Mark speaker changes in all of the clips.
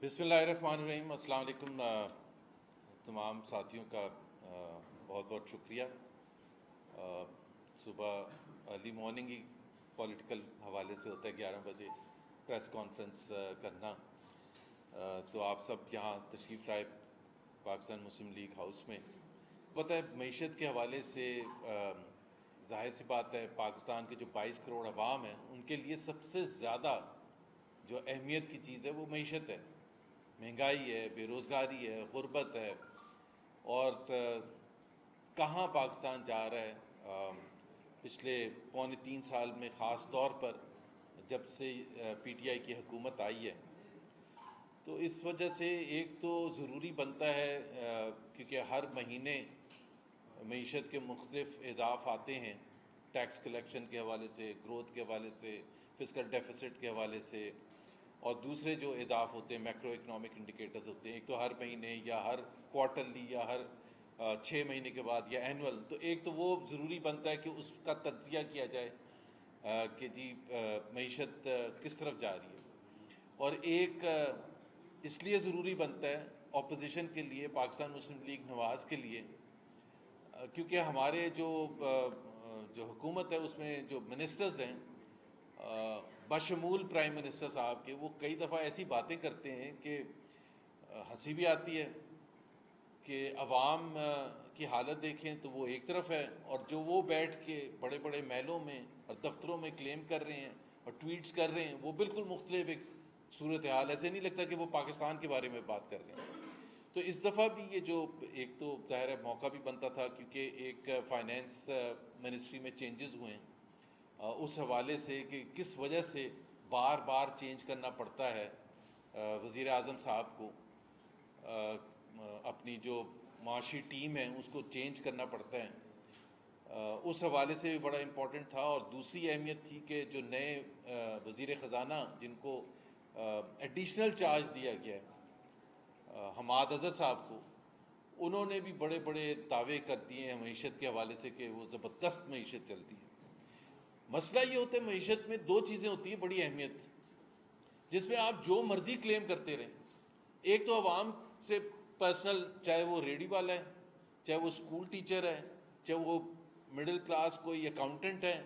Speaker 1: بسم اللہ الرحمن الرحیم۔ السلام علیکم تمام ساتھیوں کا بہت بہت شکریہ۔ صبح ارلی مارننگ ہی پولیٹیکل حوالے سے ہوتا ہے 11 بجے پریس کانفرنس کرنا، تو آپ سب یہاں تشریف لائے پاکستان مسلم لیگ ہاؤس میں۔ پتہ ہے معیشت کے حوالے سے ظاہر سی بات ہے پاکستان کے جو 22 کروڑ عوام ہیں ان کے لیے سب سے زیادہ جو اہمیت کی چیز ہے وہ معیشت ہے۔ مہنگائی ہے، بے روزگاری ہے، غربت ہے، اور کہاں پاکستان جا رہا ہے پچھلے پونے 3 سال میں، خاص طور پر جب سے پی ٹی آئی کی حکومت آئی ہے۔ تو اس وجہ سے ایک تو ضروری بنتا ہے کیونکہ ہر مہینے معیشت کے مختلف اہداف آتے ہیں، ٹیکس کلیکشن کے حوالے سے، گروتھ کے حوالے سے، فسکل ڈیفیسٹ کے حوالے سے، اور دوسرے جو اہداف ہوتے ہیں میکرو اکنامک انڈیکیٹرز ہوتے ہیں، ایک تو ہر مہینے یا ہر کوارٹرلی یا ہر 6 مہینے کے بعد یا اینول، تو ایک تو وہ ضروری بنتا ہے کہ اس کا تجزیہ کیا جائے کہ جی معیشت کس طرف جا رہی ہے۔ اور ایک اس لیے ضروری بنتا ہے اپوزیشن کے لیے، پاکستان مسلم لیگ نواز کے لیے، کیونکہ ہمارے جو حکومت ہے اس میں جو منسٹرز ہیں بشمول پرائم منسٹر صاحب کے، وہ کئی دفعہ ایسی باتیں کرتے ہیں کہ ہنسی بھی آتی ہے کہ عوام کی حالت دیکھیں تو وہ ایک طرف ہے، اور جو وہ بیٹھ کے بڑے بڑے محلوں میں اور دفتروں میں کلیم کر رہے ہیں اور ٹویٹس کر رہے ہیں وہ بالکل مختلف ایک صورتحال۔ ایسے نہیں لگتا کہ وہ پاکستان کے بارے میں بات کر رہے ہیں۔ تو اس دفعہ بھی یہ جو ایک تو ظاہر ہے موقع بھی بنتا تھا کیونکہ ایک فائنینس منسٹری میں چینجز ہوئے ہیں، اس حوالے سے کہ کس وجہ سے بار بار چینج کرنا پڑتا ہے وزیر اعظم صاحب کو، اپنی جو معاشی ٹیم ہے اس کو چینج کرنا پڑتا ہے، اس حوالے سے بھی بڑا امپورٹنٹ تھا۔ اور دوسری اہمیت تھی کہ جو نئے وزیر خزانہ جن کو ایڈیشنل چارج دیا گیا ہے حماد اظہر صاحب کو، انہوں نے بھی بڑے بڑے دعوے کر دیے ہیں معیشت کے حوالے سے کہ وہ زبردست معیشت چلتی ہے۔ مسئلہ یہ ہوتا ہے معیشت میں دو چیزیں ہوتی ہیں بڑی اہمیت، جس میں آپ جو مرضی کلیم کرتے رہیں۔ ایک تو عوام سے پرسنل، چاہے وہ ریڈی والا ہے، چاہے وہ اسکول ٹیچر ہے، چاہے وہ مڈل کلاس کوئی اکاؤنٹنٹ ہے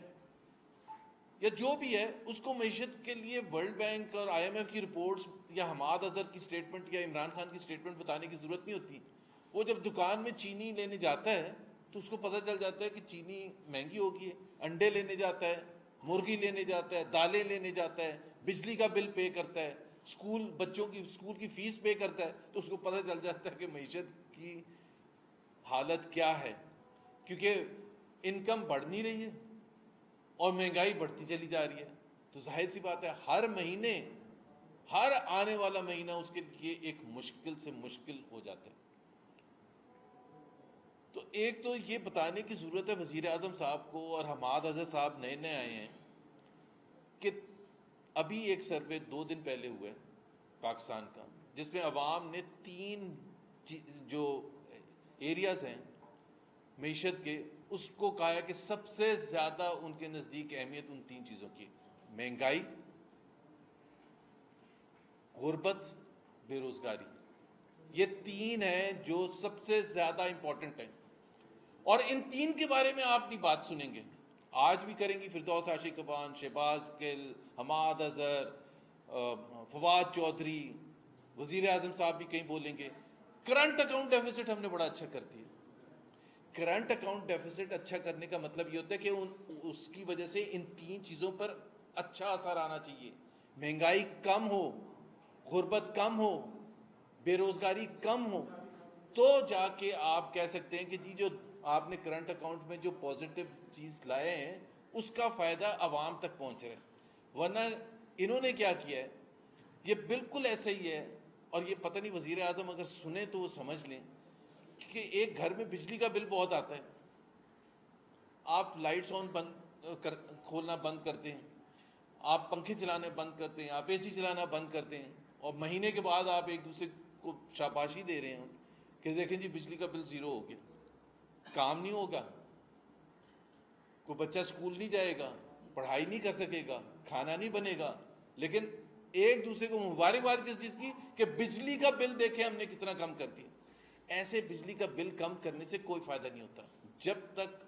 Speaker 1: یا جو بھی ہے، اس کو معیشت کے لیے ورلڈ بینک اور آئی ایم ایف کی رپورٹس یا حماد اظہر کی سٹیٹمنٹ یا عمران خان کی سٹیٹمنٹ بتانے کی ضرورت نہیں ہوتی۔ وہ جب دکان میں چینی لینے جاتا ہے تو اس کو پتہ چل جاتا ہے کہ چینی مہنگی ہو گئی ہے، انڈے لینے جاتا ہے، مرغی لینے جاتا ہے، دالیں لینے جاتا ہے، بجلی کا بل پے کرتا ہے، بچوں کی اسکول کی فیس پے کرتا ہے، تو اس کو پتہ چل جاتا ہے کہ معیشت کی حالت کیا ہے، کیونکہ انکم بڑھ نہیں رہی ہے اور مہنگائی بڑھتی چلی جا رہی ہے۔ تو ظاہر سی بات ہے ہر مہینے، ہر آنے والا مہینہ اس کے لیے ایک مشکل سے مشکل ہو جاتا ہے۔ تو ایک تو یہ بتانے کی ضرورت ہے وزیر اعظم صاحب کو، اور حماد اظہر صاحب نئے نئے آئے ہیں، کہ ابھی ایک سروے 2 دن پہلے ہوا ہے پاکستان کا، جس میں عوام نے 3 جو ایریاز ہیں معیشت کے، اس کو کہا ہے کہ سب سے زیادہ ان کے نزدیک اہمیت ان 3 چیزوں کی: مہنگائی، غربت، بے روزگاری۔ یہ 3 ہیں جو سب سے زیادہ امپورٹنٹ ہیں، اور ان 3 کے بارے میں آپ اپنی بات سنیں گے، آج بھی کریں گی فردوس عاشقبان، شہباز گل، حماد اظہر، فواد چودھری، وزیر اعظم صاحب بھی کہیں بولیں گے۔ کرنٹ اکاؤنٹ ڈیفیسٹ ہم نے بڑا اچھا کر دیا۔ کرنٹ اکاؤنٹ ڈیفیسٹ اچھا کرنے کا مطلب یہ ہوتا ہے کہ اس کی وجہ سے ان 3 چیزوں پر اچھا اثر آنا چاہیے: مہنگائی کم ہو، غربت کم ہو، بے روزگاری کم ہو، تو جا کے آپ کہہ سکتے ہیں کہ جی جو آپ نے کرنٹ اکاؤنٹ میں جو پازیٹیو چیز لائے ہیں اس کا فائدہ عوام تک پہنچ رہا ہے۔ ورنہ انہوں نے کیا کیا ہے، یہ بالکل ایسا ہی ہے، اور یہ پتہ نہیں وزیر اعظم اگر سنیں تو وہ سمجھ لیں کہ ایک گھر میں بجلی کا بل بہت آتا ہے، آپ لائٹس کھولنا بند کرتے ہیں، آپ پنکھے چلانا بند کرتے ہیں، آپ اے سی چلانا بند کرتے ہیں، اور مہینے کے بعد آپ ایک دوسرے کو شاباشی دے رہے ہیں کہ دیکھیں جی بجلی کا بل 0 ہو گیا۔ کام نہیں ہوگا، کوئی بچہ اسکول نہیں جائے گا، پڑھائی نہیں کر سکے گا، کھانا نہیں بنے گا، لیکن ایک دوسرے کو مبارکباد کس چیز کی کہ بجلی کا بل دیکھیں ہم نے کتنا کم کر دیا. ایسے بجلی کا بل کم کرنے سے کوئی فائدہ نہیں ہوتا جب تک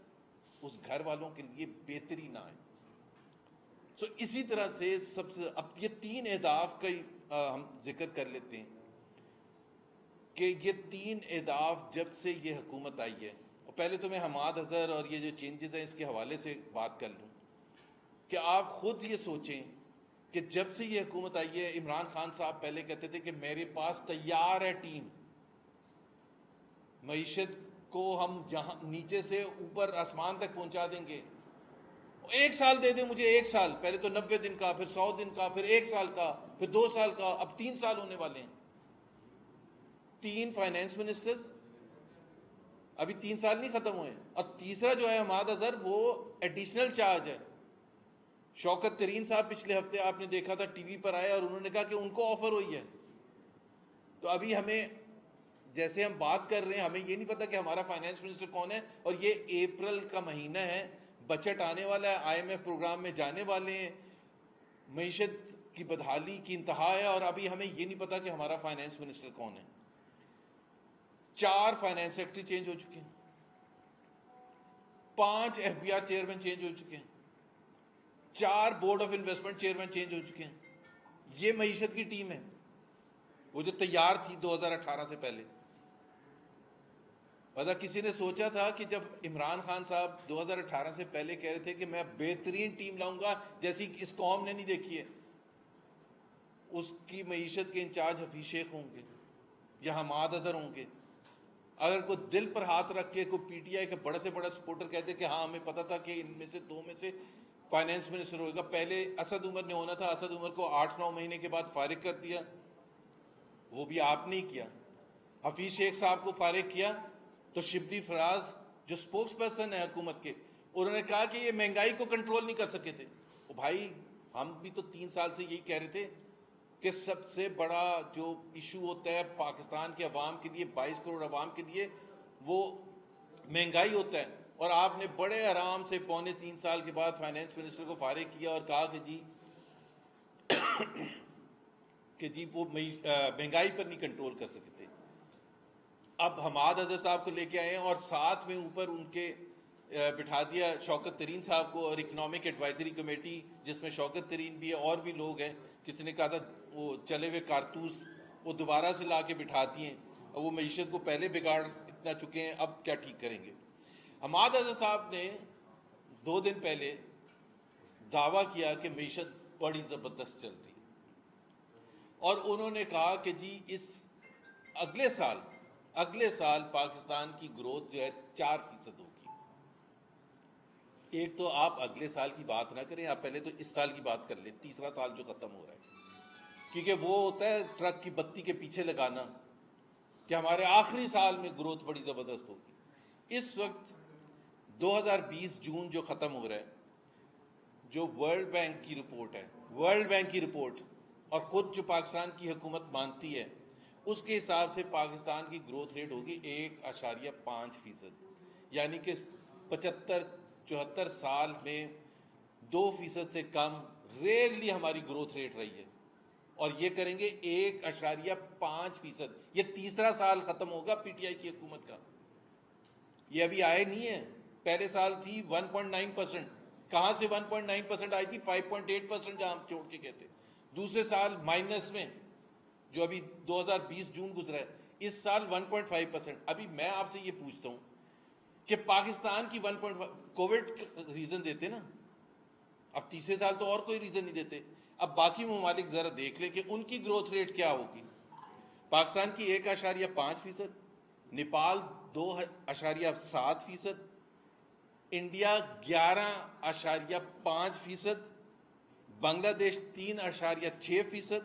Speaker 1: اس گھر والوں کے لیے بہتری نہ آئے. سو اسی طرح سے سب سے اب یہ 3 اہداف کا ہم ذکر کر لیتے ہیں کہ یہ 3 اہداف جب سے یہ حکومت آئی ہے. اور پہلے تو میں حماد اظہر اور یہ جو چینجز ہیں اس کے حوالے سے بات کر لوں کہ آپ خود یہ سوچیں کہ جب سے یہ حکومت آئی ہے، عمران خان صاحب پہلے کہتے تھے کہ میرے پاس تیار ہے ٹیم، معیشت کو ہم یہاں نیچے سے اوپر آسمان تک پہنچا دیں گے. 1 سال دے دیں مجھے، 1 سال، پہلے تو 90 دن کا، پھر 100 دن کا، پھر 1 سال کا، پھر 2 سال کا، اب 3 سال ہونے والے ہیں. 3 فائنینس منسٹرز، ابھی 3 سال نہیں ختم ہوئے. اور تیسرا جو ہے حماد اظہر، وہ ایڈیشنل چارج ہے. شوکت ترین صاحب پچھلے ہفتے آپ نے دیکھا تھا ٹی وی پر آئے اور انہوں نے کہا کہ ان کو آفر ہوئی ہے. تو ابھی ہمیں جیسے ہم بات کر رہے ہیں ہمیں یہ نہیں پتا کہ ہمارا فائنینس منسٹر کون ہے. اور یہ اپریل کا مہینہ ہے، بجٹ آنے والا ہے، IMF پروگرام میں جانے والے ہیں، معیشت کی بدحالی کی انتہا ہے، اور ابھی ہمیں یہ نہیں پتا کہ ہمارا فائنینس منسٹر کون ہے. 4 فائنینس سیکرٹری چینج ہو چکے ہیں، 5 FBR چیئرمین چینج ہو چکے ہیں، 4 board of investment chairman change ہو چکے ہیں. یہ معیشت کی ٹیم ہے، وہ جو تیار تھی 2018 سے پہلے. مطلب کسی نے سوچا تھا کہ جب عمران خان صاحب 2018 سے پہلے کہہ رہے تھے کہ میں بہترین ٹیم لاؤں گا جیسی اس قوم نے نہیں دیکھی ہے، اس کی معیشت کے انچارج حفیظ شیخ ہوں گے یا حماد اظہر ہوں گے. اگر کوئی دل پر ہاتھ رکھ کے کوئی PTI کا بڑا سے بڑا سپورٹر کہتے کہ ہاں ہمیں پتا تھا کہ ان میں سے 2 میں سے فائنینس منسٹر ہوگا. پہلے اسد عمر نے ہونا تھا، اسد عمر کو 8-9 مہینے کے بعد فارغ کر دیا، وہ بھی آپ نے ہی کیا. حفیظ شیخ صاحب کو فارغ کیا تو شبلی فراز جو سپوکس پرسن ہے حکومت کے، انہوں نے کہا کہ یہ مہنگائی کو کنٹرول نہیں کر سکے تھے. بھائی ہم بھی تو 3 سال سے یہی کہہ رہے تھے کہ سب سے بڑا جو ایشو ہوتا ہے پاکستان کے عوام کے لیے، 22 کروڑ عوام کے لیے، وہ مہنگائی ہوتا ہے. اور آپ نے بڑے آرام سے 3.25 سال کے بعد فائنینس منسٹر کو فارغ کیا اور کہا کہ جی وہ مہنگائی پر نہیں کنٹرول کر سکتے. اب حماد اظہر صاحب کو لے کے آئے ہیں اور ساتھ میں اوپر ان کے بٹھا دیا شوکت ترین صاحب کو، اور اکنامک ایڈوائزری کمیٹی جس میں شوکت ترین بھی ہے اور بھی لوگ ہیں. کسی نے کہا تھا وہ چلے ہوئے کارتوس وہ دوبارہ سے لا کے بٹھا دیے ہیں، اور وہ معیشت کو پہلے بگاڑ اتنا چکے ہیں، اب کیا ٹھیک کریں گے. حماد اظہر صاحب نے 2 دن پہلے دعویٰ کیا کہ معیشت بڑی زبردست چل رہی ہے، اور انہوں نے کہا کہ جی اس اگلے سال پاکستان کی گروتھ جو ہے 4% ہوگی. ایک تو آپ اگلے سال کی بات نہ کریں، آپ پہلے تو اس سال کی بات کر لیں، تیسرا سال جو ختم ہو رہا ہے. کیونکہ وہ ہوتا ہے ٹرک کی بتی کے پیچھے لگانا کہ ہمارے آخری سال میں گروتھ بڑی زبردست ہوگی. اس وقت 2020 جون جو ختم ہو رہا ہے، جو ورلڈ بینک کی رپورٹ اور خود جو پاکستان کی حکومت مانتی ہے، اس کے حساب سے پاکستان کی گروتھ ریٹ ہوگی 1.5%. یعنی کہ 75-74 سال میں 2% سے کم ریئرلی ہماری گروتھ ریٹ رہی ہے، اور یہ کریں گے 1.5%. یہ تیسرا سال ختم ہوگا PTI کی حکومت کا. یہ ابھی آئے نہیں ہے. پہلے سال تھی 1.9%. کہاں سے 1.9% آئی تھی؟ 5.8% جہاں ہم چھوڑ کے گئے تھے. دوسرے سال مائنس میں، جو ابھی 2020 جون گزرا ہے، اس سال 1.5%. ابھی میں آپ سے یہ پوچھتا ہوں کہ پاکستان کی 1.5 کووڈ ریزن دیتے نا، اب تیسرے سال تو اور کوئی ریزن نہیں دیتے. اب باقی ممالک ذرا دیکھ لیں کہ ان کی گروتھ ریٹ کیا ہوگی. پاکستان کی 1.5%، نیپال 2.7%، انڈیا 11.5%، بنگلہ دیش 3.6%،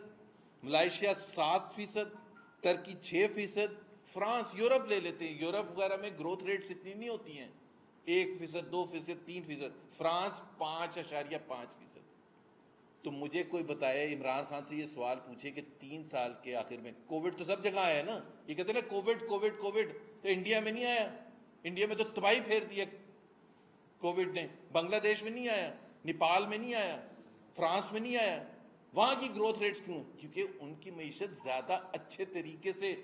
Speaker 1: ملائیشیا 7%، ترکی 6%، فرانس، یورپ لے لیتے ہیں، یورپ وغیرہ میں گروتھ ریٹس اتنی نہیں ہوتی ہیں، 1%، 2%، 3%. فرانس 5.5%. تو مجھے کوئی بتائے، عمران خان سے یہ سوال پوچھے کہ 3 سال کے آخر میں، کووڈ تو سب جگہ آیا نا، یہ کہتے ہیں نا کووڈ، تو انڈیا میں نہیں آیا. انڈیا میں تو تباہی پھیر دیا کووڈ نے. بنگلہ دیش میں نہیں آیا، نیپال میں نہیں آیا، فرانس میں نہیں آیا. وہاں کی گروتھ ریٹس کیوں ہیں؟ کیونکہ ان کی معیشت زیادہ اچھے طریقے سے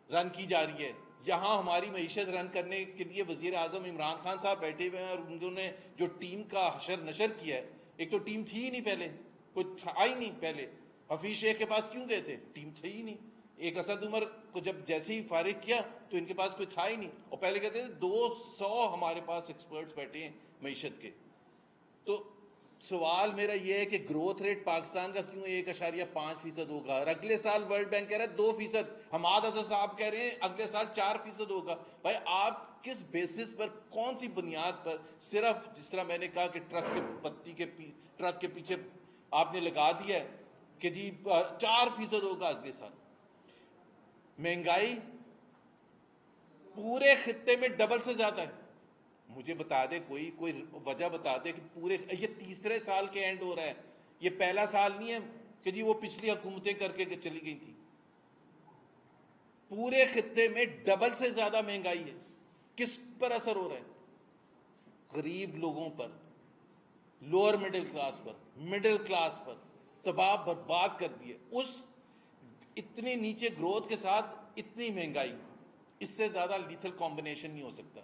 Speaker 1: رن کی جا رہی ہے. یہاں ہماری معیشت رن کرنے کے لیے وزیر اعظم عمران خان صاحب بیٹھے ہوئے ہیں، اور انہوں نے جو ٹیم کا حشر نشر کیا ہے، ایک تو ٹیم تھی ہی نہیں پہلے، کوئی تھا ہی نہیں پہلے. حفیظ شیخ کے پاس کیوں گئے تھے؟ ٹیم تھی ہی نہیں. ایک اسد عمر کو جب جیسے ہی فارغ کیا تو ان کے پاس کوئی تھا ہی نہیں، اور پہلے کہتے تھے 200 ہمارے پاس ایکسپرٹس بیٹھے ہیں معیشت کے. تو سوال میرا یہ ہے کہ گروتھ ریٹ پاکستان کا کیوں 1.5% ہوگا، اور اگلے سال ورلڈ بینک کہہ رہا ہے 2%، حماد اظہر صاحب کہہ رہے ہیں اگلے سال 4% ہوگا. بھائی آپ کس بیسس پر، کون سی بنیاد پر؟ صرف جس طرح میں نے کہا کہ ٹرک کے پیچھے آپ نے لگا دیا ہے کہ جی 4% ہوگا اگلے سال. مہنگائی پورے خطے میں ڈبل سے زیادہ ہے. مجھے بتا دے کوئی وجہ بتا دے کہ پورے، یہ تیسرے سال کے اینڈ ہو رہا ہے، یہ پہلا سال نہیں ہے کہ جی وہ پچھلی حکومتیں کر کے چلی گئی تھی. پورے خطے میں ڈبل سے زیادہ مہنگائی ہے. کس پر اثر ہو رہا ہے؟ غریب لوگوں پر، لوور مڈل کلاس پر، مڈل کلاس پر تباہ برباد کر دیے. اس اتنی نیچے گروتھ کے ساتھ اتنی مہنگائی، اس سے زیادہ لیتھل کمبینیشن نہیں ہو سکتا.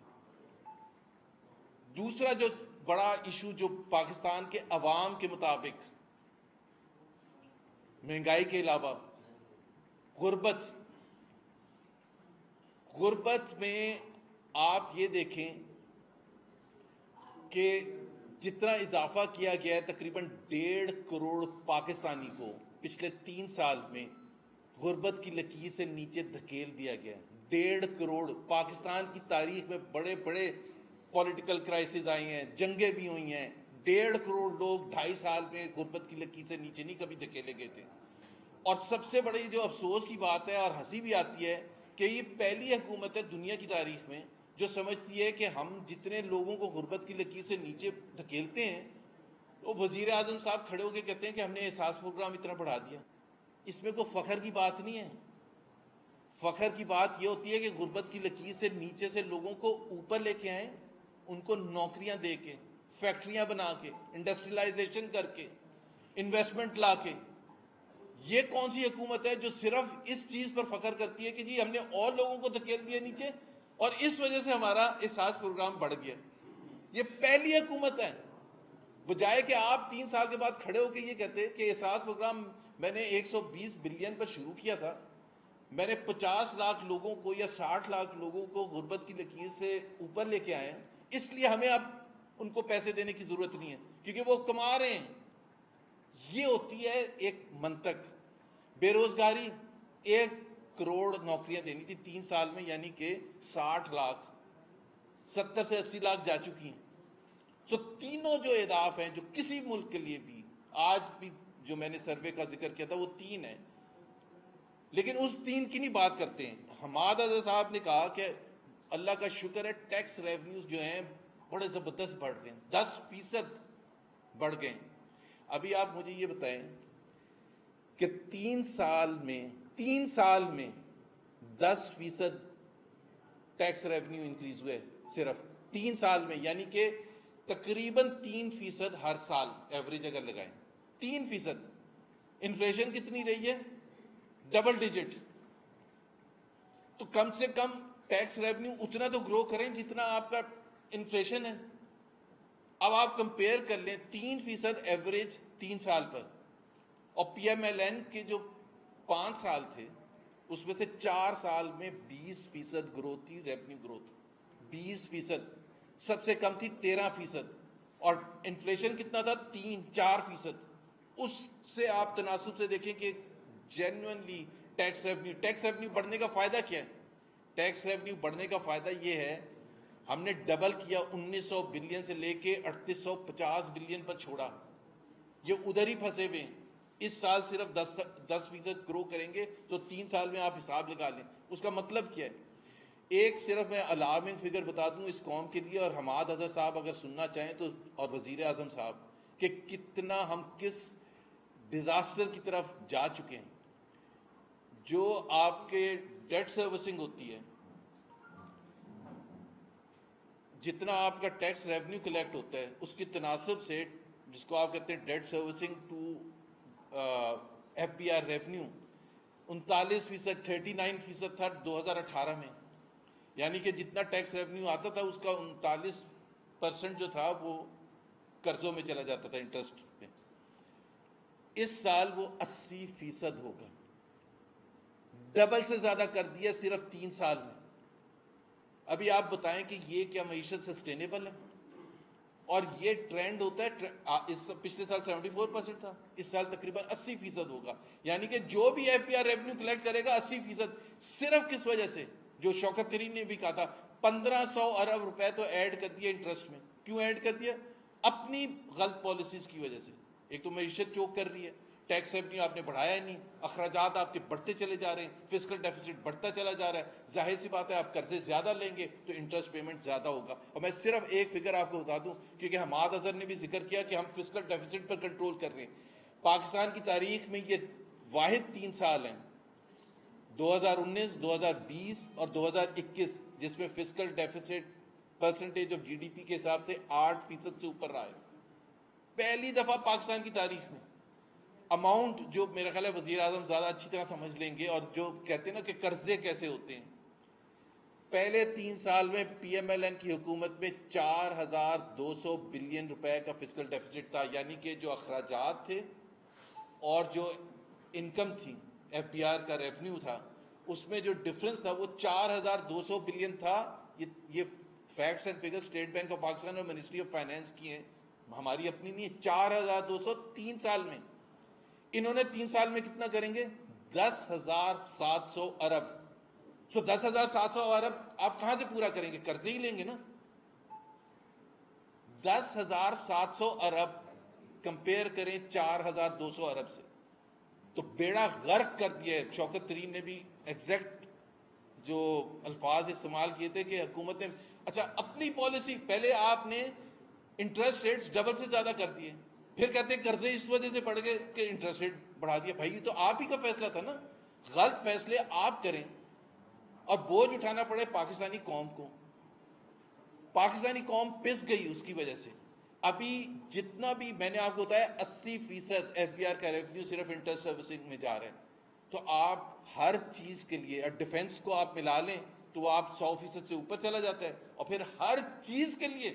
Speaker 1: دوسرا جو بڑا ایشو جو پاکستان کے عوام کے مطابق مہنگائی کے علاوہ غربت میں آپ یہ دیکھیں کہ جتنا اضافہ کیا گیا ہے، تقریباً 1.5 کروڑ پاکستانی کو پچھلے 3 سال میں غربت کی لکیر سے نیچے دھکیل دیا گیا ہے. 1.5 کروڑ. پاکستان کی تاریخ میں بڑے بڑے پولیٹیکل کرائسس آئی ہیں، جنگیں بھی ہوئی ہیں، 1.5 کروڑ لوگ 2.5 سال میں غربت کی لکیر سے نیچے نہیں کبھی دھکیلے گئے تھے. اور سب سے بڑی جو افسوس کی بات ہے اور ہنسی بھی آتی ہے کہ یہ پہلی حکومت ہے دنیا کی تاریخ میں جو سمجھتی ہے کہ ہم جتنے لوگوں کو غربت کی لکیر سے نیچے دھکیلتے ہیں، تو وزیر اعظم صاحب کھڑے ہو کے کہتے ہیں کہ ہم نے احساس پروگرام اتنا بڑھا دیا. اس میں کوئی فخر کی بات نہیں ہے. فخر کی بات یہ ہوتی ہے کہ غربت کی لکیر سے نیچے سے لوگوں کو اوپر لے کے آئیں، ان کو نوکریاں دے کے، فیکٹریاں بنا کے، انڈسٹریلائزیشن کر کے، انویسٹمنٹ لا کے. یہ کون سی حکومت ہے جو صرف اس چیز پر فخر کرتی ہے کہ جی ہم نے اور لوگوں کو دھکیل دیا نیچے اور اس وجہ سے ہمارا احساس پروگرام بڑھ گیا؟ یہ پہلی حکومت ہے. بجائے کہ آپ 3 سال کے بعد کھڑے ہو کے یہ کہتے کہ احساس پروگرام میں نے 120 بلین پر شروع کیا تھا، میں نے 50 لاکھ لوگوں کو یا 60 لاکھ لوگوں کو غربت کی لکیر سے اوپر لے کے آئے ہیں، اس لیے ہمیں اب ان کو پیسے دینے کی ضرورت نہیں ہے کیونکہ وہ کما رہے ہیں. یہ ہوتی ہے ایک منطق. بے روزگاری 1 کروڑ نوکریاں دینی تھی 3 سال میں، یعنی کہ 60 لاکھ، 70 سے 80 لاکھ جا چکی ہیں. سو تینوں جو اہداف ہیں جو کسی ملک کے لیے بھی، آج بھی جو میں نے سروے کا ذکر کیا تھا وہ 3 ہیں، لیکن اس 3 کی نہیں بات کرتے ہیں. حماد اظہر صاحب نے کہا کہ اللہ کا شکر ہے ٹیکس ریونیوز جو ہیں بڑے زبردست بڑھ رہے ہیں، 10% بڑھ گئے. ابھی آپ مجھے یہ بتائیں کہ 3 سال میں 10% ٹیکس ریونیو انکریز ہوئے صرف 3 سال میں، یعنی کہ تقریباً 3% ہر سال ایوریج اگر لگائیں 3%. انفلیشن کتنی رہی ہے؟ Double digit. تو کم سے کم ٹیکس ریونیو اتنا تو گرو کریں جتنا آپ کا انفلیشن ہے. اب آپ کمپیئر کر لیں 3% ایوریج 3 سال پر، اور پی ایم ایل این کے جو 5 سال تھے اس میں سے 4 سال میں 20% گروتھ تھی، ریونیو گروتھ 20%. سب سے کم تھی 13%، اور انفلیشن کتنا تھا؟ 4%. اس سے آپ تناسب سے دیکھیں کہ جینوئنلی ٹیکس ریونیو بڑھنے کا فائدہ کیا ہے؟ ٹیکس ریونیو بڑھنے کا فائدہ یہ ہے ہم نے ڈبل کیا، 1900 بلین سے لے کے 3850 بلین پر چھوڑا. یہ ادھر ہی پھنسے ہوئے ہیں. اس سال صرف 10% گرو کریں گے تو 3 سال میں آپ حساب لگا لیں. اس کا مطلب کیا ہے؟ ایک صرف میں الارمنگ فگر بتا دوں اس قوم کے لیے، اور حماد اظہر صاحب اگر سننا چاہیں تو، اور وزیر اعظم صاحب، کہ کتنا ہم کس ڈیزاسٹر کی طرف جا چکے ہیں. جو آپ کے ڈیٹ سروسنگ ہوتی ہے، جتنا آپ کا ٹیکس ریونیو کلیکٹ ہوتا ہے اس کی تناسب سے، جس کو آپ کہتے ہیں debt servicing to F P R revenue 39%، 39% تھا 2018 میں، یعنی کہ جتنا ٹیکس ریونیو آتا تھا اس کا 39% جو تھا وہ قرضوں میں چلا جاتا تھا، انٹرسٹ میں۔ اس سال وہ 80% ہوگا، ڈبل سے زیادہ کر دیا صرف 3 سال میں۔ ابھی آپ بتائیں کہ یہ کیا معیشت سسٹینیبل ہے؟ اور یہ ٹرینڈ ہوتا ہے، پچھلے سال 74% تھا، اس سال تقریباً 80% ہوگا، یعنی کہ جو بھی F P R revenue collect کرے گا 80%، صرف کس وجہ سے؟ جو شوکت کریم نے بھی کہا تھا 1500 ارب روپے تو ایڈ کر دیا انٹرسٹ میں۔ کیوں ایڈ کر دیا؟ اپنی غلط پالیسیز کی وجہ سے۔ ایک تو معیشت چوک کر رہی ہے، ٹیکس ریونیو آپ نے بڑھایا ہی نہیں، اخراجات آپ کے بڑھتے چلے جا رہے ہیں، فسکل ڈیفیسٹ بڑھتا چلا جا رہا ہے، ظاہر سی بات ہے آپ قرضے زیادہ لیں گے تو انٹرسٹ پیمنٹ زیادہ ہوگا۔ اور میں صرف ایک فگر آپ کو بتا دوں، کیونکہ حماد اظہر نے بھی ذکر کیا کہ ہم فسکل ڈیفیسٹ پر کنٹرول کر رہے ہیں۔ پاکستان کی تاریخ میں یہ واحد 3 سال ہیں، 2019، 2020 اور 2021، جس میں fiscal deficit percentage of G D P کے حساب سے 8% سے اوپر رہا ہے، پہلی دفعہ پاکستان کی تاریخ میں۔ اماؤنٹ جو میرا خیال ہے وزیر اعظم زیادہ اچھی طرح سمجھ لیں گے، اور جو کہتے ہیں نا کہ قرضے کیسے ہوتے ہیں، پہلے 3 سال میں پی ایم ایل این کی حکومت میں 4200 بلین روپے کا فسکل ڈیفیسٹ تھا، یعنی کہ جو اخراجات تھے اور جو انکم تھی، ایف پی آر کا ریونیو تھا، اس میں جو ڈفرنس تھا وہ 4200 بلین تھا۔ یہ facts and figure state bank of Pakistan اور منسٹری آف فائنینس کی ہیں، ہماری اپنی نہیں ہے۔ 4200 3 سال میں، انہوں نے 3 سال میں کتنا کریں گے؟ 10,700 ارب۔ 10,700 ارب آپ کہاں سے پورا کریں گے؟ قرضے ہی لیں گے نا۔ 10,700 ارب کمپیئر کریں 4,200 ارب سے، تو بیڑا غرق کر دیا ہے۔ شوکت ترین نے بھی ایگزیکٹ جو الفاظ استعمال کیے تھے کہ حکومت نے اچھا اپنی پالیسی، پہلے آپ نے انٹرسٹ ریٹس ڈبل سے زیادہ کر دیے، پھر کہتے ہیں قرضے اس وجہ سے بڑھ گئے کہ انٹرسٹ ریٹ بڑھا دیا۔ بھائی یہ تو آپ ہی کا فیصلہ تھا نا، غلط فیصلے آپ کریں اور بوجھ اٹھانا پڑے پاکستانی قوم کو۔ پاکستانی قوم پس گئی اس کی وجہ سے۔ ابھی جتنا بھی میں نے آپ کو بتایا 80% ایف بی آر کا ریونیو صرف انٹرسٹ سروسنگ میں جا رہا ہے، تو آپ ہر چیز کے لیے، اور ڈیفنس کو آپ ملا لیں تو وہ آپ 100% سے اوپر چلا جاتا ہے، اور پھر ہر چیز کے لیے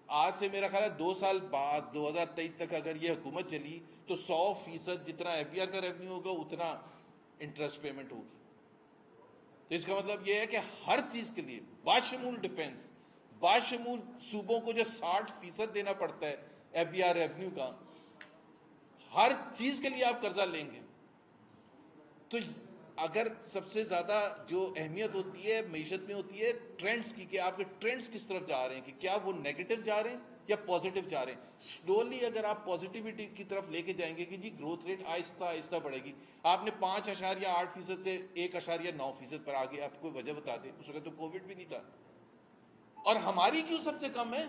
Speaker 1: آج سے میرا خیال ہے 2 سال بعد 2023 تک اگر یہ حکومت چلی تو 100% جتنا ایف بی آر کا ریونیو ہوگا اتنا انٹرسٹ پیمنٹ ہوگی۔ تو اس کا مطلب یہ ہے کہ ہر چیز کے لیے باشمول ڈیفنس، باشمول صوبوں کو جو 60% دینا پڑتا ہے ایف بی آر ریونیو کا، ہر چیز کے لیے آپ قرضہ لیں گے۔ تو اگر سب سے زیادہ جو اہمیت ہوتی ہے معیشت میں ہوتی ہے ٹرینڈز کی، کہ آپ کے ٹرینڈز کس طرف جا رہے ہیں، کہ کیا وہ نیگیٹو جا رہے ہیں یا پازیٹیو جا رہے ہیں۔ سلولی اگر آپ پازیٹیوٹی کی طرف لے کے جائیں گے کہ جی گروتھ ریٹ آہستہ آہستہ بڑھے گی، آپ نے 5.8% سے 1.9% پر آگے، آپ کو وجہ بتا دیں، اس وقت تو کووڈ بھی نہیں تھا، اور ہماری کیوں سب سے کم ہے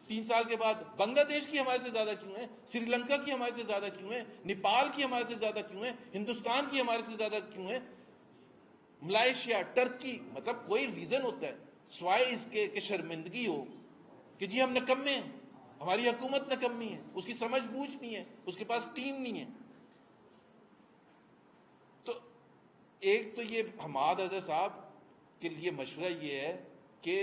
Speaker 1: 3 سال کے بعد؟ بنگلہ دیش کی ہمارے سے زیادہ کیوں ہے؟ سری لنکا کی ہمارے سے زیادہ کیوں ہے؟ نیپال کی ہمارے سے زیادہ کیوں ہے؟ ہندوستان کی ہمارے سے زیادہ کیوں ہے؟ ملائیشیا، ٹرکی، مطلب کوئی ریزن ہوتا ہے سوائے اس کے کہ شرمندگی ہو کہ جی ہم نکمے ہیں، ہماری حکومت نکمی ہے، اس کی سمجھ بوجھ نہیں ہے، اس کے پاس ٹیم نہیں ہے۔ تو ایک تو یہ حماد اظہر صاحب کے لیے مشورہ یہ ہے کہ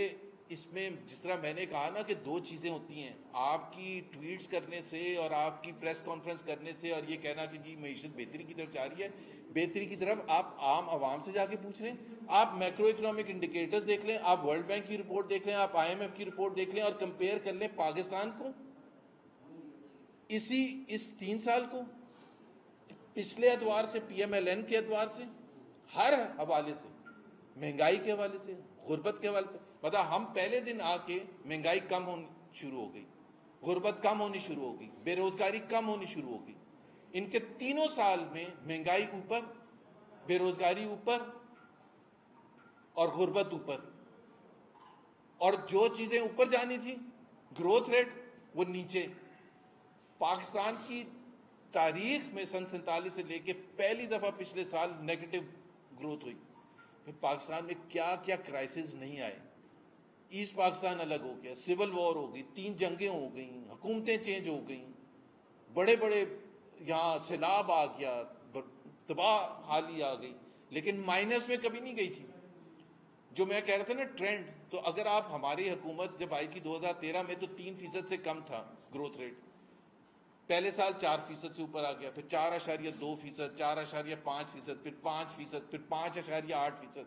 Speaker 1: اس میں جس طرح میں نے کہا نا کہ 2 چیزیں ہوتی ہیں، آپ کی ٹویٹس کرنے سے اور آپ کی پریس کانفرنس کرنے سے اور یہ کہنا کہ جی معیشت بہتری کی طرف جا رہی ہے، بہتری کی طرف آپ عام عوام سے جا کے پوچھ رہے ہیں۔ آپ میکرو اکنامک انڈیکیٹرز دیکھ لیں، آپ ورلڈ بینک کی رپورٹ دیکھ لیں، آپ آئی ایم ایف کی رپورٹ دیکھ لیں، اور کمپیئر کر لیں پاکستان کو اس 3 سال کو پچھلے اعتبار سے، پی ایم ایل این کے اعتبار سے، ہر حوالے سے، مہنگائی کے حوالے سے، غربت کے حوالے سے۔ پتہ ہم پہلے دن آ کے مہنگائی کم ہونی شروع ہو گئی، غربت کم ہونی شروع ہو گئی، بے روزگاری کم ہونی شروع ہو گئی۔ ان کے 3 سال میں مہنگائی اوپر، بے روزگاری اوپر اور غربت اوپر، اور جو چیزیں اوپر جانی تھی گروتھ ریٹ وہ نیچے۔ پاکستان کی تاریخ میں سن 47 سے لے کے پہلی دفعہ پچھلے سال نیگیٹو گروتھ ہوئی۔ پھر پاکستان میں کیا کیا کرائسس نہیں آئے، ایسٹ پاکستان الگ ہو گیا، سول وار ہو گئی، 3 جنگیں ہو گئیں، حکومتیں چینج ہو گئیں، بڑے بڑے یہاں سیلاب آ گیا، تباہ حالی آ گئی، لیکن مائنس میں کبھی نہیں گئی تھی. جو میں کہہ رہا تھا نا ٹرینڈ، تو اگر آپ ہماری حکومت جب آئی تھی 2013 میں تو 3% سے کم تھا گروتھ ریٹ. پہلے سال 4% سے اوپر آ گیا، پھر 4.2%، 4.5%، پھر 5%، پھر 5.8%.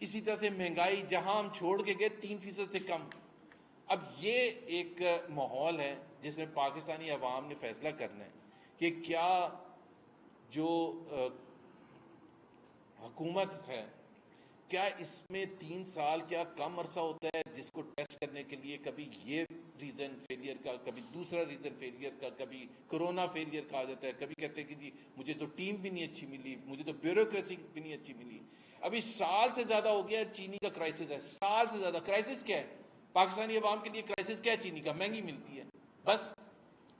Speaker 1: اسی طرح سے مہنگائی جہاں ہم چھوڑ کے گئے 3% سے کم. اب یہ ایک ماحول ہے جس میں پاکستانی عوام نے فیصلہ کرنا ہے کہ کیا جو حکومت ہے، کیا اس میں 3 سال کیا کم عرصہ ہوتا ہے جس کو ٹیسٹ کرنے کے لیے کبھی یہ ریزن فیلئر کا، کبھی دوسرا ریزن فیلئر کا، کبھی کرونا فیلئر کا آ جاتا ہے، کبھی کہتے ہیں کہ جی مجھے تو ٹیم بھی نہیں اچھی ملی، مجھے تو بیوروکریسی بھی نہیں اچھی ملی. ابھی سال سے زیادہ ہو گیا چینی کا کرائسس ہے، سال سے زیادہ. کرائسس کیا ہے پاکستانی عوام کے لیے؟ کرائسس کیا ہے چینی کا؟ مہنگی ملتی ہے. بس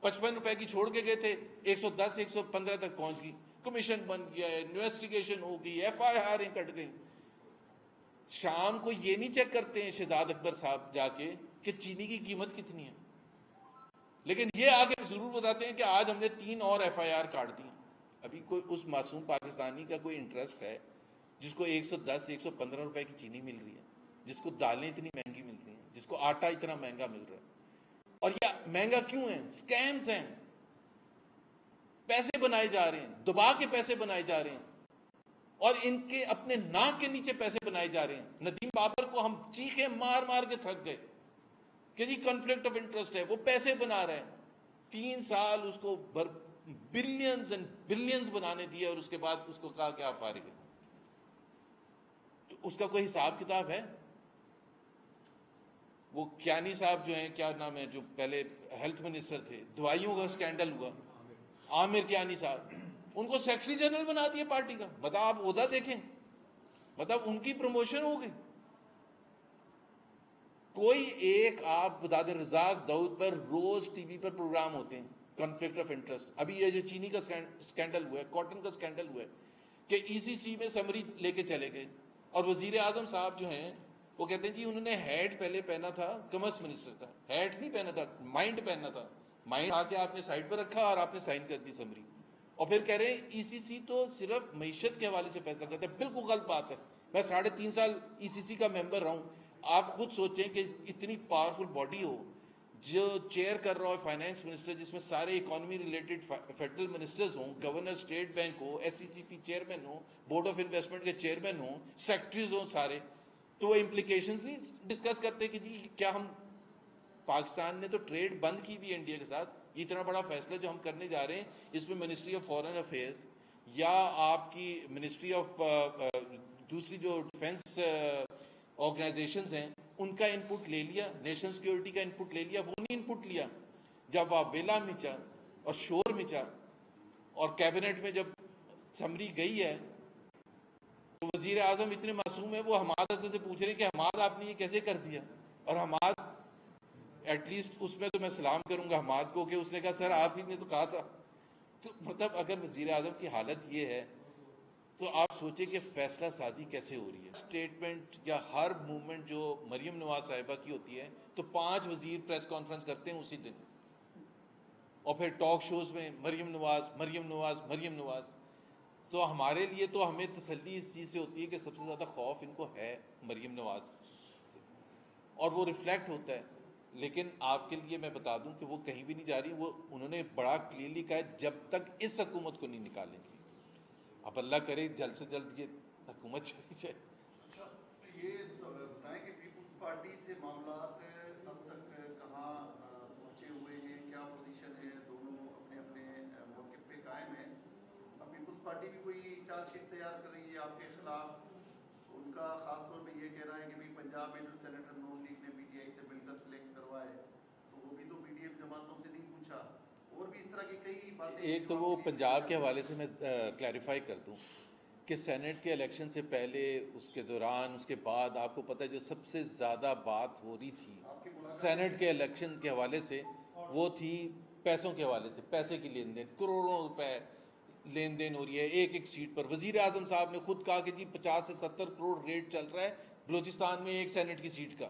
Speaker 1: 55 روپے کی چھوڑ کے گئے تھے، 110 115 تک پہنچ گئی. کمیشن بن گیا ہے، انویسٹیگیشن ہو گئی، FIR کٹ گئی. شام کو یہ نہیں چیک کرتے ہیں شہزاد اکبر صاحب جا کے کہ چینی کی قیمت کتنی ہے، لیکن یہ آگے ضرور بتاتے ہیں کہ آج ہم نے 3 اور FIR کاٹ دی. ابھی کوئی اس معصوم پاکستانی کا کوئی انٹرسٹ ہے جس کو 110 115 روپے کی چینی مل رہی ہے، جس کو دالیں اتنی مہنگی مل رہی ہیں، جس کو آٹا اتنا مہنگا مل رہا ہے؟ اور یہ مہنگا کیوں ہے؟ سکیمز ہیں، پیسے بنائے جا رہے ہیں، دبا کے پیسے بنائے جا رہے ہیں، اور ان کے اپنے ناک کے نیچے پیسے بنائے جا رہے ہیں. ندیم بابر کو ہم چیخیں مار مار کے تھک گئے کہ جی کنفلکٹ آف انٹرسٹ ہے، وہ پیسے بنا رہے ہیں. 3 سال اس کو بلینز اینڈ بلینز بنانے دیے، اور اس کے بعد اس کو کہا کہ آپ فارغ ہیں. تو اس کا کوئی حساب کتاب ہے؟ وہ کیانی صاحب جو ہیں، کیا نام ہے، جو پہلے ہیلتھ منسٹر تھے، دوائیوں کا سکینڈل ہوا، عامر کیانی صاحب، ان کو سیکرٹری جنرل بنا دیا پارٹی کا. بتا آپ عہدہ دیکھیں، مطلب ان کی پروموشن ہو گئی. کوئی ایک آپ بتا دیں، رزاق داؤد پر روز ٹی وی پر پروگرام ہوتے ہیں کنفلکٹ آف انٹرسٹ. ابھی یہ جو چینی کا سکینڈل ہوا ہے، کاٹن کا سکینڈل ہوا ہے، کہ ECC میں سمری لے کے چلے گئے، اور وزیر اعظم صاحب جو ہیں وہ کہتے ہیں جی انہوں نے ہیٹ پہلے پہنا تھا کمرس منسٹر کا، ہیٹ نہیں پہنا تھا، مائنڈ پہننا تھا. مائنڈ آ کے آپ نے سائڈ پر رکھا اور آپ نے سائن کر دی سمری. اور پھر کہہ رہے ہیں ECC تو صرف معیشت کے حوالے سے فیصلہ کرتا ہے. بالکل غلط بات ہے. میں 3.5 سال ECC کا ممبر رہا ہوں. آپ خود سوچیں کہ اتنی پاورفل باڈی ہو جو چیئر کر رہا ہو فائنانس منسٹر، جس میں سارے اکانومی ریلیٹڈ فیڈرل منسٹرز ہوں، governor state bank who, SCGP chairman who, board of investment کے چیئرمین ہوں، سیکٹریز ہوں سارے. تو وہ امپلیکیشنز نہیں ڈسکس کرتے کہ جی کیا ہم، پاکستان نے تو ٹریڈ بند کی بھی ہے انڈیا کے ساتھ. یہ اتنا بڑا فیصلہ جو ہم کرنے جا رہے ہیں، اس میں منسٹری آف فارن افیئرز یا آپ کی منسٹری آف دوسری جو ڈیفنس آرگنائزیشنز ہیں ان کا انپٹ لے لیا، نیشنل سیکیورٹی کا انپٹ لے لیا. وہ نہیں انپٹ لیا. جب وہ ویلا مچا اور شور مچا، اور کیبنٹ میں جب سمری گئی ہے تو وزیر اعظم اتنے معصوم ہیں، وہ حماد سے پوچھ رہے ہیں کہ حماد آپ نے یہ کیسے کر دیا؟ اور حماد ایٹ لیسٹ اس میں تو میں سلام کروں گا حماد کو کہ اس نے کہا سر آپ ہی نے تو کہا تھا. تو مطلب اگر وزیر اعظم کی حالت یہ ہے تو آپ سوچیں کہ فیصلہ سازی کیسے ہو رہی ہے. اسٹیٹمنٹ یا ہر موومنٹ جو مریم نواز صاحبہ کی ہوتی ہے تو 5 وزیر پریس کانفرنس کرتے ہیں اسی دن، اور پھر ٹاک شوز میں مریم نواز مریم نواز مریم نواز. تو ہمارے لیے تو ہمیں تسلی اس چیز سے ہوتی ہے کہ سب سے زیادہ خوف ان کو ہے مریم نواز سے، اور وہ ریفلیکٹ ہوتا ہے. لیکن آپ کے لیے میں بتا دوں کہ وہ کہیں بھی نہیں جا رہی. وہ انہوں نے بڑا کلیئرلی کہا ہے جب تک اس حکومت کو نہیں نکالیں گی. اب اللہ کرے جلد سے جلد یہ حکومت چلی جائے.
Speaker 2: اچھا، یہ بتائیں کہ پیپلز پارٹی سے معاملات اب تک کہاں پہنچے ہوئے ہیں، کیا پوزیشن ہے؟ دونوں اپنے اپنے موقف پہ قائم ہیں. اب پیپلز پارٹی بھی کوئی چارج شیٹ تیار کر رہی ہے آپ کے خلاف. ان کا خاص طور پہ یہ کہنا ہے کہ پنجاب میں جو سینیٹر نون لیگ نے PTI سے مل کر سلیکٹ کروائے تو وہ بھی تو PDF جماعتوں سے نہیں پوچھا. اور بھی اس طرح کی کئی باتیں.
Speaker 1: ایک تو وہ پنجاب کے حوالے سے میں کلیریفائی کر دوں کہ سینٹ کے الیکشن سے پہلے، اس کے دوران، اس کے بعد آپ کو پتہ ہے جو سب سے زیادہ بات ہو رہی تھی سینٹ کے الیکشن کے حوالے سے وہ تھی پیسوں کے حوالے سے. پیسے کی لین دین، کروڑوں روپے لین دین ہو رہی ہے ایک ایک سیٹ پر. وزیر اعظم صاحب نے خود کہا کہ جی 50 سے 70 کروڑ ریٹ چل رہا ہے بلوچستان میں ایک سینٹ کی سیٹ کا.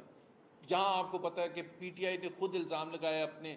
Speaker 1: یہاں آپ کو پتہ ہے کہ PTI نے خود الزام لگایا اپنے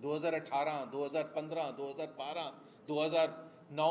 Speaker 1: 2018, 2015, 2012, 2009,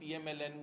Speaker 1: PMLN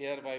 Speaker 1: ARY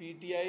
Speaker 1: PTI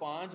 Speaker 1: 5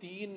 Speaker 1: 3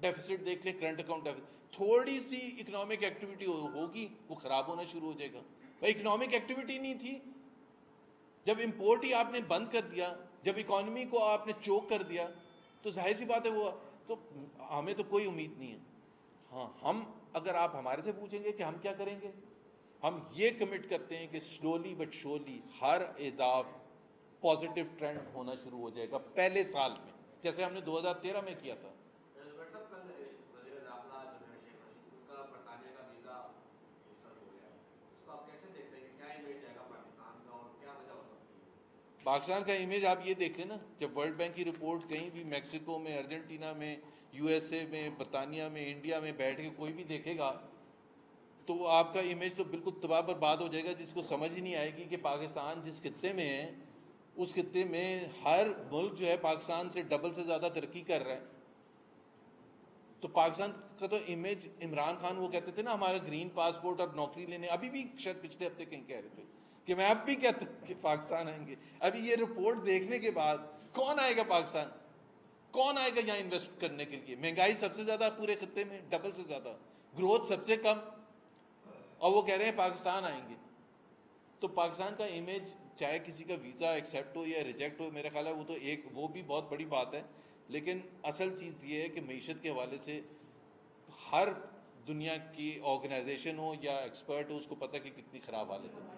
Speaker 1: ڈیفیسٹ دیکھ لیں, کرنٹ اکاؤنٹ ڈیفیسٹ, تھوڑی سی اکنامک ایکٹیویٹی ہوگی وہ خراب ہونا شروع ہو جائے گا. بھائی اکنامک ایکٹیویٹی نہیں تھی, جب امپورٹ ہی آپ نے بند کر دیا, جب اکانومی کو آپ نے چوک کر دیا, تو ظاہر سی بات ہے وہ تو ہمیں تو کوئی امید نہیں ہے. ہاں ہم اگر آپ ہمارے سے پوچھیں گے کہ ہم کیا کریں گے, ہم یہ کمٹ کرتے ہیں کہ سلولی بٹ شورلی ہر اہداف پازیٹیو ٹرینڈ ہونا شروع ہو جائے گا پہلے سال میں, جیسے ہم نے 2013 میں کیا تھا.
Speaker 3: صاحب کل وزیر داخلہ جو ہے شیخ رشید, ان کا برطانیہ کا ویزا مسترد ہو گیا ہے, اس کو آپ کیسے دیکھتے ہیں کہ کیا امیج جائے گا پاکستان کا اور کیا وجہ ہو سکتی ہے؟
Speaker 1: پاکستان کا امیج آپ یہ دیکھ لیں نا, جب ورلڈ بینک کی رپورٹ کہیں بھی میکسیکو میں, ارجنٹینا میں, یو ایس اے میں, برطانیہ میں, انڈیا میں بیٹھ کے کوئی بھی دیکھے گا تو آپ کا امیج تو بالکل تباہ برباد ہو جائے گا, جس کو سمجھ ہی نہیں آئے گی کہ پاکستان جس خطے میں ہے اس خطے میں ہر ملک جو ہے پاکستان سے ڈبل سے زیادہ ترقی کر رہا ہے. تو پاکستان کا تو امیج, عمران خان وہ کہتے تھے نا ہمارا گرین پاسپورٹ اور نوکری لینے, ابھی بھی شاید پچھلے ہفتے کہیں کہہ رہے تھے کہ میں اب بھی کہتا ہوں کہ پاکستان آئیں گے. ابھی یہ رپورٹ دیکھنے کے بعد کون آئے گا پاکستان, کون آئے گا یہاں انویسٹ کرنے کے لیے؟ مہنگائی سب سے زیادہ پورے خطے میں, ڈبل سے زیادہ, گروتھ سب سے کم, اور وہ کہہ رہے ہیں پاکستان آئیں گے. تو پاکستان کا امیج چاہے کسی کا ویزا ایکسیپٹ ہو یا ریجیکٹ ہو, میرا خیال ہے وہ تو ایک وہ بھی بہت بڑی بات ہے, لیکن اصل چیز یہ ہے کہ معیشت کے حوالے سے ہر دنیا کی آرگنائزیشن ہو یا ایکسپرٹ ہو اس کو پتہ کہ کتنی خراب حالت ہے.